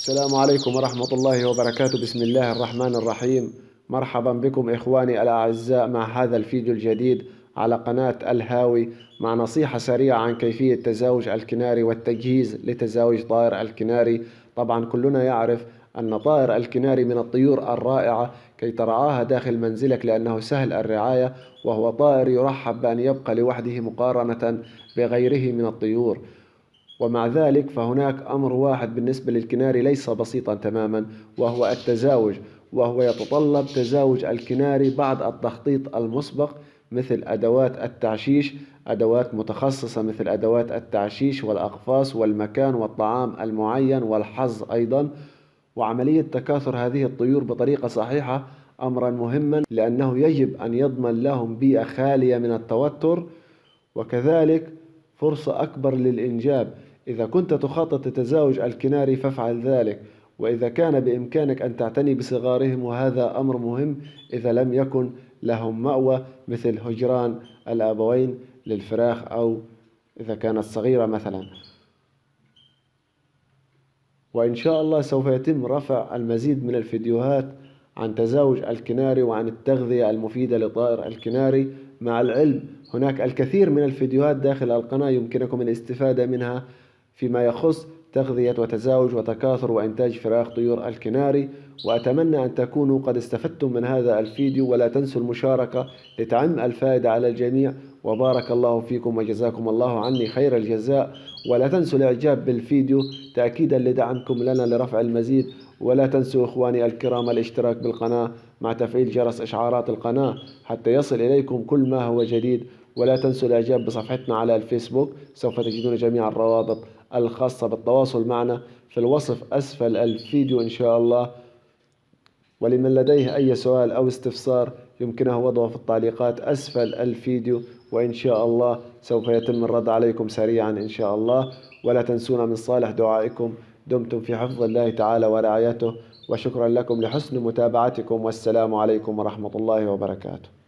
السلام عليكم ورحمة الله وبركاته. بسم الله الرحمن الرحيم. مرحبا بكم إخواني الأعزاء مع هذا الفيديو الجديد على قناة الهاوي، مع نصيحة سريعة عن كيفية تزاوج الكناري والتجهيز لتزاوج طائر الكناري. طبعا كلنا يعرف أن طائر الكناري من الطيور الرائعة كي ترعاها داخل منزلك، لأنه سهل الرعاية، وهو طائر يرحب بأن يبقى لوحده مقارنة بغيره من الطيور. ومع ذلك فهناك أمر واحد بالنسبة للكناري ليس بسيطا تماما، وهو التزاوج. وهو يتطلب تزاوج الكناري بعد التخطيط المسبق، مثل أدوات التعشيش، أدوات متخصصة مثل أدوات التعشيش والأقفاص والمكان والطعام المعين والحظ أيضا، وعملية تكاثر هذه الطيور بطريقة صحيحة أمرا مهما، لأنه يجب أن يضمن لهم بيئة خالية من التوتر، وكذلك فرصة أكبر للإنجاب. إذا كنت تخطط لتزاوج الكناري فافعل ذلك، وإذا كان بإمكانك أن تعتني بصغارهم، وهذا أمر مهم إذا لم يكن لهم مأوى مثل هجران الأبوين للفراخ، أو إذا كانت صغيرة مثلا. وإن شاء الله سوف يتم رفع المزيد من الفيديوهات عن تزاوج الكناري وعن التغذية المفيدة لطائر الكناري. مع العلم هناك الكثير من الفيديوهات داخل القناة يمكنكم الاستفادة منها فيما يخص تغذية وتزاوج وتكاثر وإنتاج فراخ طيور الكناري، وأتمنى أن تكونوا قد استفدتم من هذا الفيديو، ولا تنسوا المشاركة لتعم الفائدة على الجميع. وبارك الله فيكم وجزاكم الله عني خير الجزاء. ولا تنسوا الإعجاب بالفيديو تأكيدا لدعمكم لنا لرفع المزيد. ولا تنسوا إخواني الكرام الاشتراك بالقناة مع تفعيل جرس إشعارات القناة حتى يصل إليكم كل ما هو جديد. ولا تنسوا الإعجاب بصفحتنا على الفيسبوك، سوف تجدون جميع الروابط الخاصة بالتواصل معنا في الوصف أسفل الفيديو إن شاء الله. ولمن لديه أي سؤال أو استفسار يمكنه وضعه في التعليقات أسفل الفيديو، وإن شاء الله سوف يتم الرد عليكم سريعا إن شاء الله. ولا تنسونا من صالح دعائكم. دمتم في حفظ الله تعالى ورعايته، وشكرا لكم لحسن متابعتكم، والسلام عليكم ورحمة الله وبركاته.